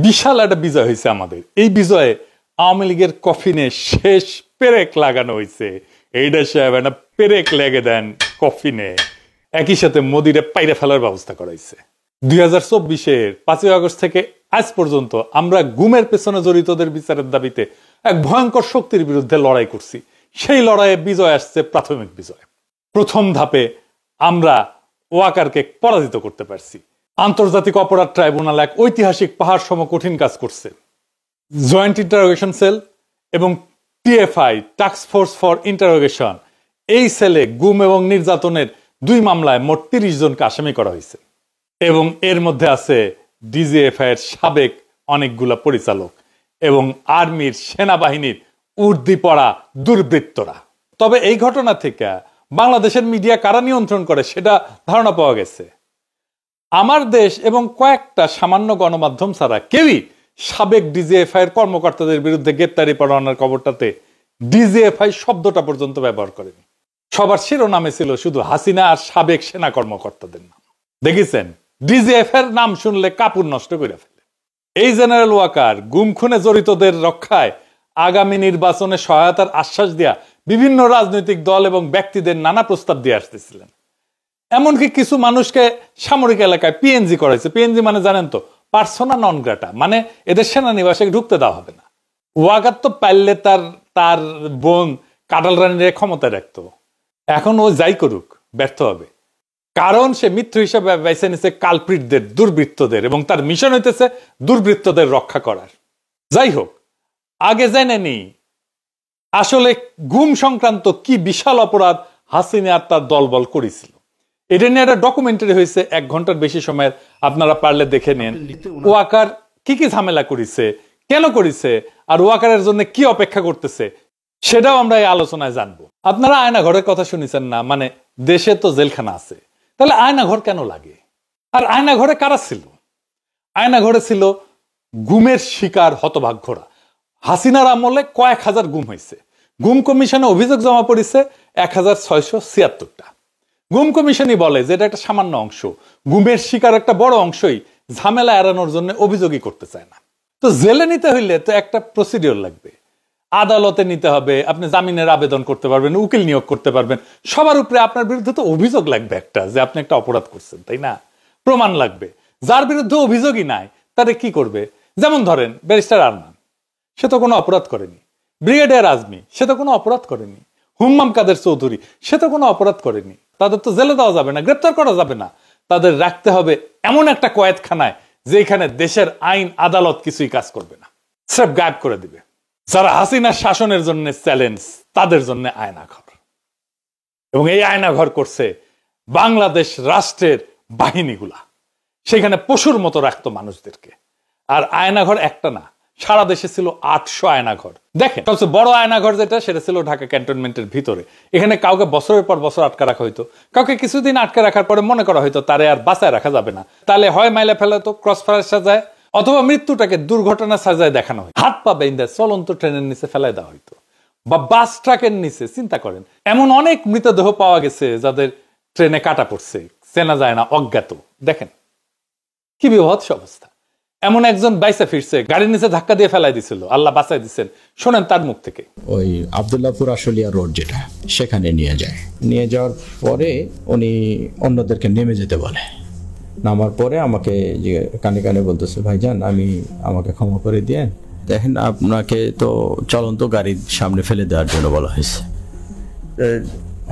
বিশাল একটা বিজয় হয়েছে আমাদের। এই বিজয়ে আওয়ামী লীগের কফিনে শেষ পেরেক লাগানো হয়েছে। এইটা সাহেব একটা পেরেক লেগে দেন কফিনে, একই সাথে মোদিরে পাইরে ফেলার ব্যবস্থা করা হয়েছে। 2024-এর 5ই আগস্ট থেকে আজ পর্যন্ত আমরা গুমের পেছনে জড়িতদের বিচারের দাবিতে এক ভয়ঙ্কর শক্তির বিরুদ্ধে লড়াই করছি। সেই লড়াইয়ে বিজয় আসছে, প্রাথমিক বিজয়। প্রথম ধাপে আমরা ওয়াকারকে পরাজিত করতে পারছি। আন্তর্জাতিক অপরাধ ট্রাইব্যুনাল এক ঐতিহাসিক পাহাড় সম কঠিন কাজ করছে। জয়েন্ট ইন্টারোগেশন সেল এবং TFI, task force for interrogation, এই সেলে গুম এবং নির্যাতনের 2 মামলায় মোট 30 জনকে আসামি করা হয়েছে এবং এর মধ্যে আছে ডিজিএফআই এর সাবেক অনেকগুলা পরিচালক এবং আর্মির, সেনাবাহিনীর উর্দি পড়া দুর্বৃত্তরা। তবে এই ঘটনা থেকে বাংলাদেশের মিডিয়া কারা নিয়ন্ত্রণ করে সেটা ধারণা পাওয়া গেছে। আমার দেশ এবং কয়েকটা সামান্য গণমাধ্যম ছাড়া কেউই সাবেক ডিজিএফআই এর কর্মকর্তাদের বিরুদ্ধে গ্রেপ্তারি পরোয়ানার খবরটাতে ডিজিএফআই শব্দটা পর্যন্ত ব্যবহার করেনি। সবার শিরোনামে ছিল শুধু হাসিনা আর সাবেক সেনা কর্মকর্তাদের নাম। দেখেছেন, ডিজিএফআই এর নাম শুনলে কাপড় নষ্ট করে ফেলে। এই জেনারেল ওয়াকার গুম খুনে জড়িতদের রক্ষায় আগামী নির্বাচনে সহায়তার আশ্বাস দেয়া বিভিন্ন রাজনৈতিক দল এবং ব্যক্তিদের নানা প্রস্তাব দিয়ে আসতেছিলেন। এমনকি কিছু মানুষকে সামরিক এলাকায় পিএনজি করাইছে। পিএনজি মানে জানেন তো, পার্সোনা নন গ্রাটা, মানে এদের সেনানিবাসে ঢুকতে দেওয়া হবে না। ওয়াকার তো পারলে তার বোন কাটাল রানীর ক্ষমতায় রাখতো। এখন ও যাই করুক, ব্যর্থ হবে। কারণ সে মিত্র হিসেবে বেছে নিছে কালপ্রিটদের, দুর্বৃত্তদের, এবং তার মিশন হইতেছে দুর্বৃত্তদের রক্ষা করার। যাই হোক, আগে জেনে নি আসলে গুম সংক্রান্ত কি বিশাল অপরাধ হাসিনা আর তার দলবল করেছিল। এটা নিয়ে একটা ডকুমেন্টারি হয়েছে 1 ঘন্টার বেশি সময়ের, আপনারা পারলে দেখে নেন। ওয়াকার কি কি ঝামেলা করেছে, কেন করেছে, আর ওয়াকারের জন্য কি অপেক্ষা করতেছে, সেটাও আমরা এই আলোচনায় জানবো। আপনারা আয়না ঘরের কথা শুনেছেন না? মানে দেশে তো জেলখানা আছে, তাহলে আয়না ঘর কেন লাগে? আর আয়না ঘরে কারা ছিল? আয়না ঘরে ছিল গুমের শিকার হতভাগ্যরা। হাসিনার আমলে কয়েক হাজার গুম হয়েছে। গুম কমিশনে অভিযোগ জমা পড়েছে 1676টা। গুম কমিশনই বলে যে এটা একটা সামান্য অংশ, গুমের শিকার একটা বড় অংশই ঝামেলা এড়ানোর জন্য অভিযোগই করতে চায় না। তো জেলে নিতে হইলে তো একটা প্রসিডিওর লাগবে, আদালতে নিতে হবে, আপনি জামিনের আবেদন করতে পারবেন, উকিল নিয়োগ করতে পারবেন। সবার উপরে আপনার বিরুদ্ধে তো অভিযোগ লাগবে একটা, যে আপনি একটা অপরাধ করছেন, তাই না? প্রমাণ লাগবে। যার বিরুদ্ধে অভিযোগই নাই তারে কি করবে? যেমন ধরেন ব্যারিস্টার আরমান, সে তো কোনো অপরাধ করেনি। ব্রিগেডিয়ার আজমি, সে তো কোনো অপরাধ করেনি। হুম্মাম কাদের চৌধুরী, সে তো কোনো অপরাধ করেনি। তাদের তো জেলে দেওয়া যাবে না, গ্রেপ্তার করা যাবে না। তাদের রাখতে হবে এমন একটা কয়েদখানায় যেখানে দেশের আইন আদালত কিছুই কাজ করবে না, স্রেফ গায়েব করে দিবে। যারা হাসিনার শাসনের জন্য চ্যালেঞ্জ, তাদের জন্য আয়নাঘর। এবং এই আয়নাঘর করছে বাংলাদেশ রাষ্ট্রের বাহিনীগুলা। সেখানে পশুর মতো রাখতো মানুষদেরকে। আর আয়নাঘর একটা না, সারা দেশে ছিল 800 আয়নাঘর। দেখেন, সবচেয়ে বড় আয়নাঘর যেটা, সেটা ছিল ঢাকা ক্যান্টনমেন্টের ভিতরে। এখানে কাউকে বছরের পর বছর আটকে রাখা হইতো। কাউকে কিছুদিন আটকে রাখার পরে মনে করা হইতো তারে আর বাঁচায় রাখা যাবে না, তাহলে হয় মাইলে ফেলাতো, ক্রস ফায়ার সাজায়, অথবা মৃত্যুটাকে দুর্ঘটনা সাজায় দেখানো হয়। হাত পা বেঁধে চলন্ত ট্রেনের নিচে ফেলাই দেওয়া হইতো, বা বাস ট্রাকের নিচে। চিন্তা করেন, এমন অনেক মৃতদেহ পাওয়া গেছে যাদের ট্রেনে কাটা পড়ছে, চেনা যায় না, অজ্ঞাত। দেখেন কি বিভৎস অবস্থা। এমন একজন বাইসে ফিরছে, গাড়ির নিচে ধাক্কা দিয়ে ফেলাই দিছিল, আল্লাহ বাঁচাই দিচ্ছেন। শোনেন তার মুখ থেকে। ওই আব্দুল্লাহপুর আশুলিয়া রোড যেটা, সেখানে নিয়ে যায়। নিয়ে যাওয়ার পরে উনি অন্যদেরকে নেমে যেতে বলে। নামার পরে আমাকে যে কানে কানে বলতেছে, ভাইজান আমাকে ক্ষমা করে দিয়েন, দেখেন আপনাকে তো চলন্ত গাড়ির সামনে ফেলে দেওয়ার জন্য বলা হয়েছে।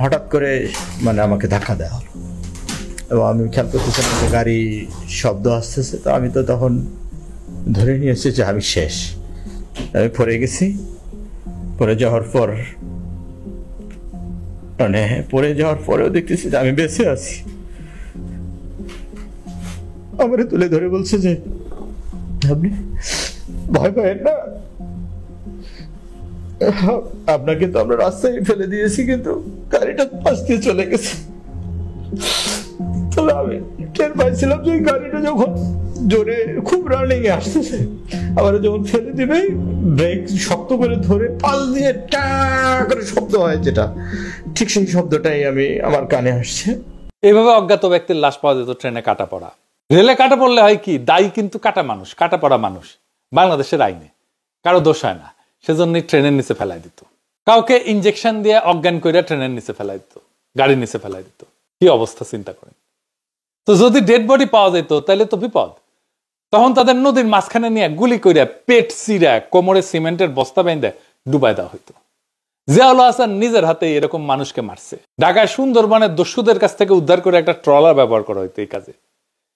হঠাৎ করে মানে আমাকে ধাক্কা দেওয়া হলো এবং আমি খেয়াল করতেছিলাম যে গাড়ি শব্দ আসতেছে। তো আমি তো তখন ধরে নিয়েছি যে আমি শেষ, আমি পড়ে গেছি। পড়ে যাওয়ার পর মানে পড়ে যাওয়ার পরেও দেখতেছি যে আমি বেঁচে আছি। আমারে তুলে ধরে বলছে যে আপনি ভয় পাবেন না, আপনাকে তো আমরা রাস্তায় ফেলে দিয়েছি, কিন্তু গাড়িটা পাশ দিয়ে চলে গেছে। তবে আমি টের পাইছিলাম যে গাড়িটা যখন জোরে খুব রানিং এ আসতেছে, আবার যখন ফেলে দিবে ব্রেক শক্ত করে ধরে পাল দিয়ে টা করে শব্দ হয়, যেটা ঠিক সেই শব্দটাই আমার কানে আসছে। এইভাবে অজ্ঞাত ব্যক্তির লাশ পাওয়া যেত ট্রেনে কাটা পড়া। রেলে কাটা পড়লে হয় কি, দায়ী কিন্তু কাটা মানুষ, কাটা পড়া মানুষ, বাংলাদেশের আইনে কারো দোষ হয় না, সেজন্যই ট্রেনের নিচে ফেলাই দিত। কাউকে ইনজেকশন দিয়ে অজ্ঞান করে ট্রেনের নিচে ফেলাই দিত, গাড়ির নিচে ফেলাই দিত। কি অবস্থা চিন্তা করেন তো। যদি ডেড বডি পাওয়া যেত তাহলে তো বিপদ। তখন তাদের নদীর মাঝখানে নিয়ে গুলি করে পেট চিরা কোমরে সিমেন্টের বস্তা বেঁধে ডুবাই দেওয়া হইতো। জিয়াউল হাসান নিজের হাতে এরকম মানুষকে মারছে। ঢাকায় সুন্দরবনের দস্যুদের কাছ থেকে উদ্ধার করে একটা ট্রলার ব্যবহার করা হইতো এই কাজে।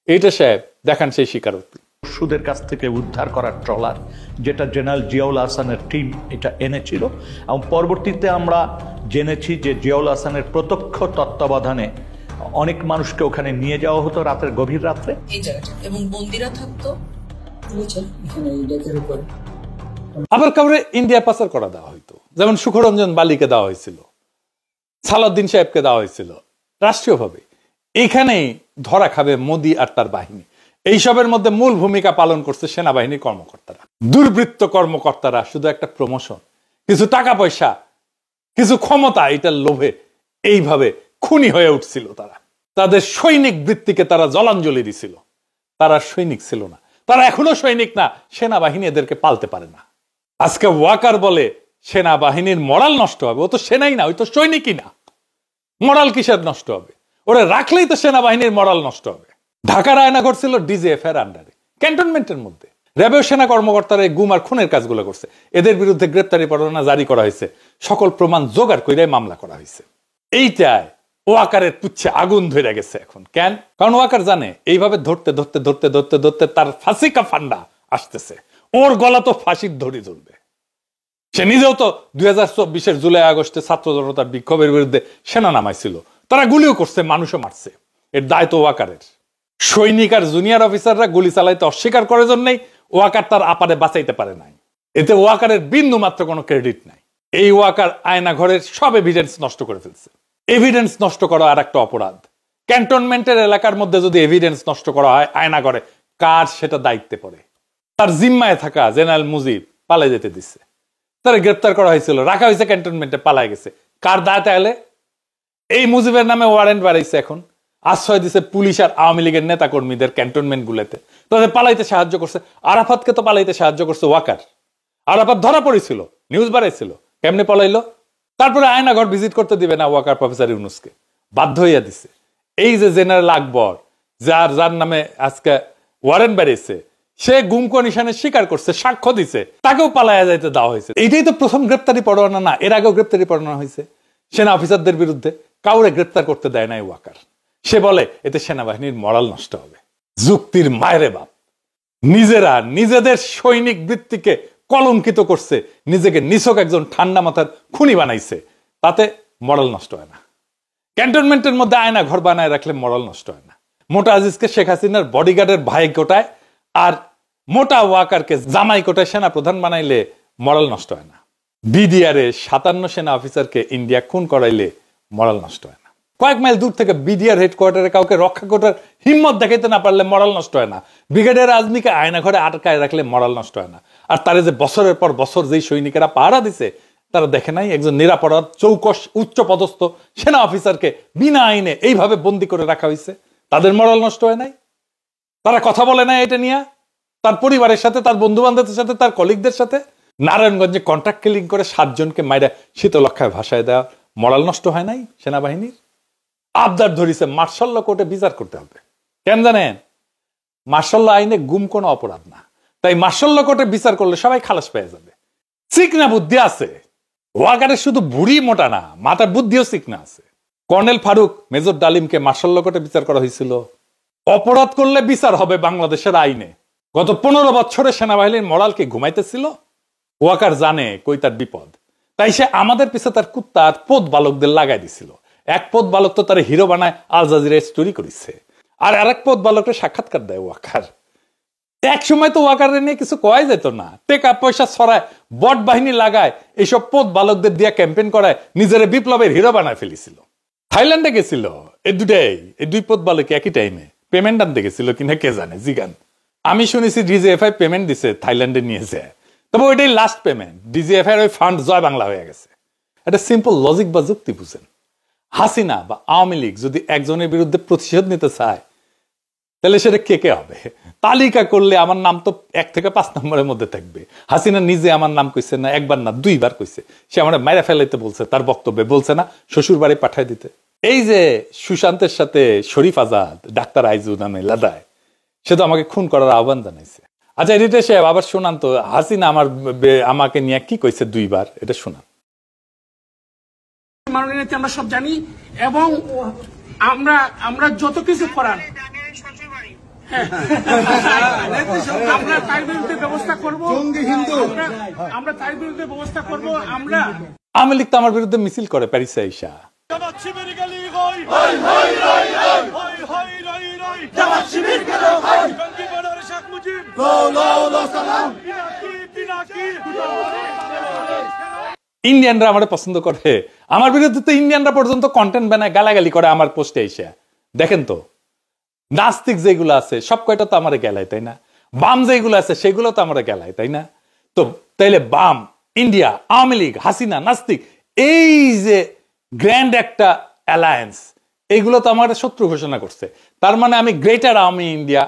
এইটা সাহেব দেখান সেই স্বীকারোক্তি। দস্যুদের কাছ থেকে উদ্ধার করা ট্রলার, যেটা জেনারেল জিয়াউল হাসানের টিম এটা এনেছিল, এবং পরবর্তীতে আমরা জেনেছি যে জিয়াউল হাসানের প্রত্যক্ষ তত্ত্বাবধানে অনেক মানুষকে ওখানে নিয়ে যাওয়া হতো রাতের গভীর রাত্রে এই জায়গাটা, এবং বন্দিরা থাকতো আবার কাউরে ইন্ডিয়া পাচার করা দেওয়া হইতো, যেমন সুখরঞ্জন বালিকে দেওয়া হয়েছিল, সালাউদ্দিন সাহেবকে দেওয়া হয়েছিল রাষ্ট্রীয়ভাবে। এইখানেই ধরা খাবে মোদি আর তার বাহিনী। এইসবের মধ্যে মূল ভূমিকা পালন করছে সেনাবাহিনীর কর্মকর্তারা, দুর্বৃত্ত কর্মকর্তারা। শুধু একটা প্রমোশন, কিছু টাকা পয়সা, কিছু ক্ষমতা, এটার লোভে এইভাবে খুনি হয়ে উঠছিল তারা। তাদের সৈনিক বৃত্তিকে তারা জলাঞ্জলি দিছিল। তারা সৈনিক ছিল না, তারা এখনো সৈনিক না। সেনাবাহিনী এদেরকে পালতে পারে না। আজকে ওয়াকার বলে সেনাবাহিনীর মরাল নষ্ট হবে। ও তো সেনাই না, ওই তো সৈনিকই না। মরাল কিসের নষ্ট হবে? ওরা রাখলেই তো সেনাবাহিনীর মরাল নষ্ট হবে। ঢাকার আয়নাঘর ছিল ডিজিএফ এর আন্ডারে, ক্যান্টনমেন্টের মধ্যে। র্যাবের সেনা কর্মকর্তারা এই গুম আর খুনের কাজগুলো করছে। এদের বিরুদ্ধে গ্রেপ্তারি পরোয়ানা জারি করা হয়েছে, সকল প্রমাণ জোগাড় করে মামলা করা হয়েছে। এইটায় ওয়াকারের পুচ্ছে আগুন ধরে গেছে এখন। কেন? কারণ ওয়াকার জানে এইভাবে ধরতে ধরতে ধরতে ধরতে ধরতে তার ফাঁসি কা ফান্ডা আসতেছে। ওর গলা তো ফাঁসির ধরে ধরবে। সে নিজেও তো 2024 জুলাই আগস্টে ছাত্র জনতার বিক্ষোভের বিরুদ্ধে সেনা নামাইছিল। তারা গুলিও করছে, মানুষও মারছে। এর দায় তো ওয়াকারের। সৈনিক আর জুনিয়র অফিসাররা গুলি চালাইতে অস্বীকার করার জন্যই ওয়াকার তার আপারে বাঁচাইতে পারে নাই। এতে ওয়াকারের বিন্দু মাত্র কোনো ক্রেডিট নাই। এই ওয়াকার আয়না ঘরের সব এভিডেন্স নষ্ট করে ফেলছে। এভিডেন্স নষ্ট করা আর একটা অপরাধ। ক্যান্টনমেন্টের এলাকার মধ্যে যদি এভিডেন্স নষ্ট করা হয় আয়না ঘরে, কার সেটা দায়িত্বে পড়ে? তার জিম্মায় থাকা জেনারেল মুজিব পালাই যেতে দিচ্ছে। তারা গ্রেপ্তার করা হয়েছিল, রাখা হয়েছে ক্যান্টনমেন্টে, পালাই গেছে। কার দায় তাহলে? এই মুজিবের নামে ওয়ারেন্ট বাড়াইছে, এখন আশ্রয় দিছে পুলিশ আর আওয়ামী লীগের নেতা কর্মীদের ক্যান্টনমেন্ট গুলোতে। তাদের পালাইতে সাহায্য করছে। আরাফাতকে তো পালাইতে সাহায্য করছে ওয়াকার। আরাফাত ধরা পড়েছিল, নিউজ বাড়াইছিল, কেমনে পলাইলো? তারপরে আয়নাঘর ভিজিট করতে দিবে না ওয়াকার প্রফেসর ইউনুসকে, বাধ্য হইয়া দিছে। এই যে জেনারেল আকবর, যার নামে আজকে ওয়ারেন্ট বাড়িয়েছে, সে গুম কমিশনে স্বীকার করছে, সাক্ষ্য দিছে, তাকেও পালাইয়া যাইতে দেওয়া হয়েছে। এইটাই তো প্রথম গ্রেপ্তারি পরোয়ানা না? এর আগেও গ্রেপ্তারি পরোয়ানা হয়েছে সেনা অফিসারদের বিরুদ্ধে। কাউরে গ্রেপ্তার করতে দেয় নাই ওয়াকার। সে বলে এতে সেনাবাহিনীর মরাল নষ্ট হবে। যুক্তির মায়েরে বাপ। নিজেরা নিজেদের সৈনিক বৃত্তিকে কলঙ্কিত করছে, নিজেকে নিছক একজন ঠান্ডা মাথার খুনি বানাইছে, তাতে মরাল নষ্ট হয় না। ক্যান্টনমেন্টের মধ্যে আয়না ঘর বানায় রাখলে মরাল নষ্ট হয় না। মোটা আজিজকে শেখ হাসিনার বডিগার্ডের ভাই কোটায় আর মোটা ওয়াকারকে জামাই কোটায় সেনা প্রধান বানাইলে মরাল নষ্ট হয় না। বিডিআরে 57 সেনা অফিসারকে ইন্ডিয়া খুন করাইলে মরাল নষ্ট হয় না। কয়েক মাইল দূর থেকে বিডিআর হেডকোয়ার্টারে কাউকে রক্ষা করার হিম্মত দেখাইতে না পারলে মরাল নষ্ট হয় না। ব্রিগেডিয়ার আজমিকে আয়না ঘরে আটকায় রাখলে মরাল নষ্ট হয় না। আর তারে যে বছরের পর বছর যেই সৈনিকেরা পাহারা দিছে, তারা দেখে নাই একজন নিরাপরাধ চৌকস উচ্চ পদস্থ সেনা অফিসারকে বিনা আইনে এইভাবে বন্দি করে রাখা হয়েছে? তাদের মরাল নষ্ট হয় নাই? তারা কথা বলে না এটা নিয়ে তার পরিবারের সাথে, তার বন্ধু বান্ধবদের সাথে, তার কলিগদের সাথে? নারায়ণগঞ্জে কন্ট্রাক্ট কিলিং করে 7 জনকে মাইরা শীতলক্ষায় ভাসায় দেওয়া মরাল নষ্ট হয় নাই সেনাবাহিনীর? আবদার ধরিছে মার্শাল ল কোর্টে বিচার করতে হবে। কেন জানেন? মার্শাল ল আইনে গুম কোনো অপরাধ না, তাই মার্শাল ল কোর্টে বিচার করলে সবাই খালাস পেয়ে যাবে। চিকনা বুদ্ধি আছে ওয়াকারের, শুধু বুড়ি মোটা না, মাথার বুদ্ধিও চিকনা আছে। কর্নেল ফারুক, মেজর ডালিমকে মার্শাল ল কোর্টে বিচার করা হয়েছিল। অপরাধ করলে বিচার হবে বাংলাদেশের আইনে। গত 15 বছরে সেনাবাহিনীর মরালকে ঘুমাইতেছিল। ওয়াকার জানে কই তার বিপদ, তাই সে আমাদের পিছে তার কুত্তা আর পোত বালকদের লাগাই দিছিল। এক পোত বালক তো তার হিরো বানায় আল জাজিরায় স্টোরি করেছে, আর আরেক পোত বালকের সাক্ষাৎকার দেয় ওয়াকার। এক সময় তো ওয়াকারের নিয়ে কিছু কয় যেত না, টেকা পয়সা ছড়ায়, বট বাহিনী লাগায়, এইসব পোত বালকদের দিয়ে ক্যাম্পেইন করায় নিজের বিপ্লবের হিরো বানায় ফেলেছিল। থাইল্যান্ডে গেছিল এই দুই পোত বালক একই টাইমে। পেমেন্ট আনতে গেছিল কিনা কে জানে, জিগান। আমি শুনেছি ডিজিএফআই পেমেন্ট দিছে, থাইল্যান্ডে নিয়েছে। তবে ওইটাই লাস্ট পেমেন্ট। ডিজিএফআই ওই ফান্ড জয় বাংলা হয়ে গেছে। এটা সিম্পল লজিক বা যুক্তি বুঝেন। হাসিনা বা আওয়ামী লীগ যদি একজনের বিরুদ্ধে প্রতিশোধ নিতে চায়, তাহলে সেটা কে কে হবে? তালিকা করলে আমার নাম তো 1 থেকে 5 নম্বরের মধ্যে থাকবে। হাসিনা নিজে আমার নাম কইছে না, একবার না 2বার কইছে। সে আমার মাইরা ফেলাইতে বলছে, তার বক্তব্যে বলছে না শ্বশুর বাড়ি পাঠাই দিতে। এই যে সুশান্তের সাথে শরীফ আজাদ, ডাক্তার আইজু নামে লাদায়, সে তো আমাকে খুন করার আহ্বান জানাইছে। আচ্ছা এডিটর সাহেব আবার শোনান তো, হাসিনা আমাকে নিয়ে কি কইছে 2বার, এটা শোনান। মাননীয় নেত্রী আমরা সব জানি এবং আমরা যত কিছু করার আমরা তার বিরুদ্ধে ব্যবস্থা করব, আমরা তার বিরুদ্ধে ব্যবস্থা করব। আমরা আওয়ামী লীগ তো আমার বিরুদ্ধে মিছিল করে প্যারিসে আইসা। ইন্ডিয়ানরা আমার পছন্দ করে, আমার বিরুদ্ধে তো ইন্ডিয়ানরা পর্যন্ত কন্টেন্ট বানায় গালাগালি করে আমার পোস্টে এসে। দেখেন তো নাস্তিক যেগুলো আছে সব কয়টা তো আমার গেলায়, তাই না? বাম যেগুলো আছে সেগুলো তো আমার গেলায়, তাই না? তো তাইলে বাম, ইন্ডিয়া, আওয়ামী লীগ, হাসিনা, নাস্তিক, এই যে গ্র্যান্ড একটা অ্যালায়েন্স, এইগুলো তো আমার শত্রু ঘোষণা করছে। তার মানে আমি গ্রেটার আওয়ামী ইন্ডিয়া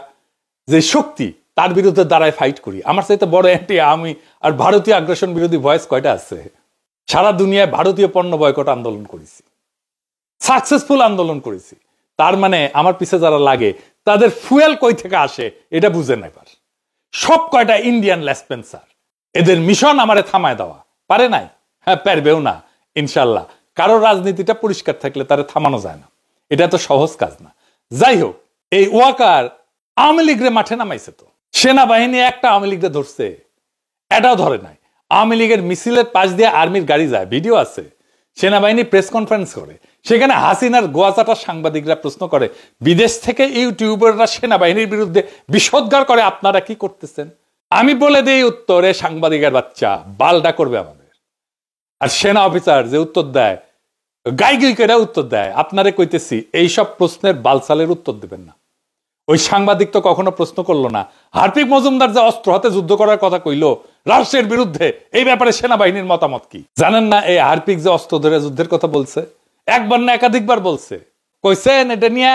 যে শক্তি, তার বিরুদ্ধে দাঁড়ায় ফাইট করি। আমার চাইতে বড় অ্যান্টি আওয়ামী আর ভারতীয় আগ্রাসন বিরোধী ভয়েস কয়টা আছে? সারা দুনিয়ায় ভারতীয় পণ্য বয়কট আন্দোলন করেছি, সাকসেসফুল আন্দোলন করেছি। তার মানে আমার পিছে যারা লাগে তাদের ফুয়েল কই থেকে আসে এটা বুঝে নেবার। সব কয়টা ইন্ডিয়ান লেসপেন্সার, এদের মিশন আমারে থামায় দেওয়া, পারে নাই? হ্যাঁ, পারবেও না ইনশাল্লাহ। কারো রাজনীতিটা পরিষ্কার থাকলে তারে থামানো যায় না, এটা তো সহজ কাজ না। যাই হোক, এই ওয়াকার আওয়ামী লীগরে মাঠে নামাইছে তো, সেনাবাহিনী একটা আওয়ামী লীগরে ধরছে, এটাও ধরে নাই। আওয়ামী লীগের মিছিলের পাশ দিয়ে আর্মির গাড়ি যায়, ভিডিও আছে। সেনাবাহিনী প্রেস কনফারেন্স করে, সেখানে হাসিনার গোয়াচাটা সাংবাদিকরা প্রশ্ন করে, বিদেশ থেকে ইউটিউবাররা সেনাবাহিনীর বিরুদ্ধে বিষোদ্গার করে, আপনারা কি করতেছেন? আমি বলে দিই উত্তরে, সাংবাদিকের বাচ্চা বালটা করবে আমাদের। আর সেনা অফিসার যে উত্তর দেয়, গাই করে উত্তর দেয়, আপনারে কইতেছি এইসব প্রশ্নের বালসালের উত্তর দেবেন না। ওই সাংবাদিক তো কখনো প্রশ্ন করলো না হার্পিক মজুমদার যে অস্ত্র হাতে যুদ্ধ করার কথা কইলো রাষ্ট্রের বিরুদ্ধে, এই ব্যাপারে সেনাবাহিনীর মতামত কি? জানেন না এই হার্পিক যে অস্ত্র ধরে যুদ্ধের কথা বলছে, একবার না একাধিকবার বলছে, কইছেন এটা নিয়ে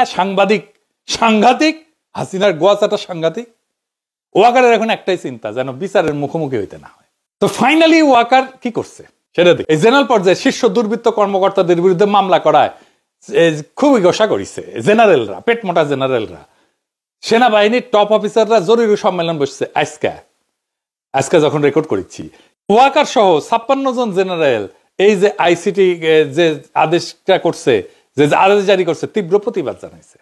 সাংঘাতিক হাসিনার গোয়াচাটা সাংঘাতিক। ওয়াকারের এখন একটাই চিন্তা, যেন বিচারের মুখোমুখি হইতে না হয়। তো ফাইনালি ওয়াকার কি করছে সেটা দেখ। এই জেনারেল পর্যায়ে শীর্ষ দুর্বৃত্ত কর্মকর্তাদের বিরুদ্ধে মামলা করায় খুবই গোসা করিছে জেনারেলরা, পেটমোটা জেনারেলরা। সেনাবাহিনীর টপ অফিসাররা জরুরি সম্মেলন বসছে আজকে যখন রেকর্ড করেছি। ওয়াকার সহ 56 জন জেনারেল এই যে আইসিটি যে আদেশটা করছে, যে আদেশ জারি করছে, তীব্র প্রতিবাদ জানাইছে।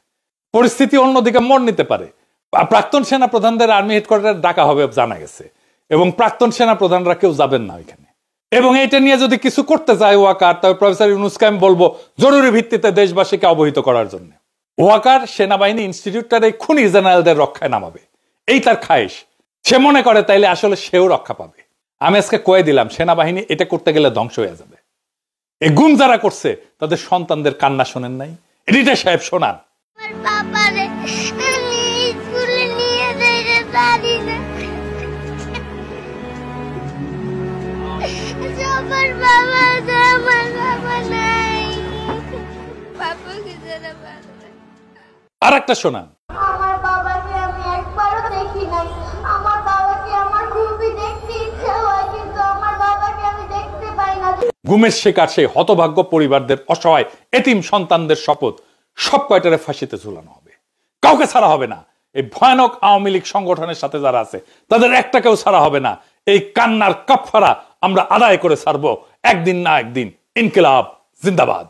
পরিস্থিতি অন্যদিকে মোড় নিতে পারে। প্রাক্তন সেনা প্রধানদের আর্মি হেডকোয়ার্টার ডাকা হবে জানা গেছে, এবং প্রাক্তন সেনা প্রধানরা কেউ যাবেন না ওইখানে। এবং এটা নিয়ে যদি কিছু করতে চায় ওয়াকার, তবে প্রফেসর ইউনূসকে আমি বলবো জরুরি ভিত্তিতে দেশবাসীকে অবহিত করার জন্য। ওয়াকার সেনাবাহিনী ইনস্টিটিউটটার এই খুনি জেনারেলদের রক্ষায় নামাবে, এই তার খায়েশ। সে মনে করে তাইলে আসলে সেও রক্ষা পাবে। আমি আজকে কয়ে দিলাম, সেনাবাহিনী এটা করতে গেলে ধ্বংস হয়ে যাবে। এই গুম যারা করছে তাদের সন্তানদের কান্না শোনেন নাই? এডিটর সাহেব শোনান। আর একটা শোনান। আমার বাবাকে আমি একবারও দেখি নাই। আমার বাবাকে আমার খুবই দেখতে ইচ্ছা হয়, কিন্তু আমার বাবাকে আমি দেখতে পাই না। গুমের শিকার সেই হতভাগ্য পরিবারদের অসহায় এতিম সন্তানদের শপথ, সব কয়টারে ফাঁসিতে ঝুলানো হবে, কাউকে ছাড়া হবে না। এই ভয়ানক আওয়ামী লীগ সংগঠনের সাথে যারা আছে তাদের একটাকেও ছাড়া হবে না। এই কান্নার কাফারা আমরা আদায় করে ছাড়বো একদিন না একদিন। ইনকিলাব জিন্দাবাদ।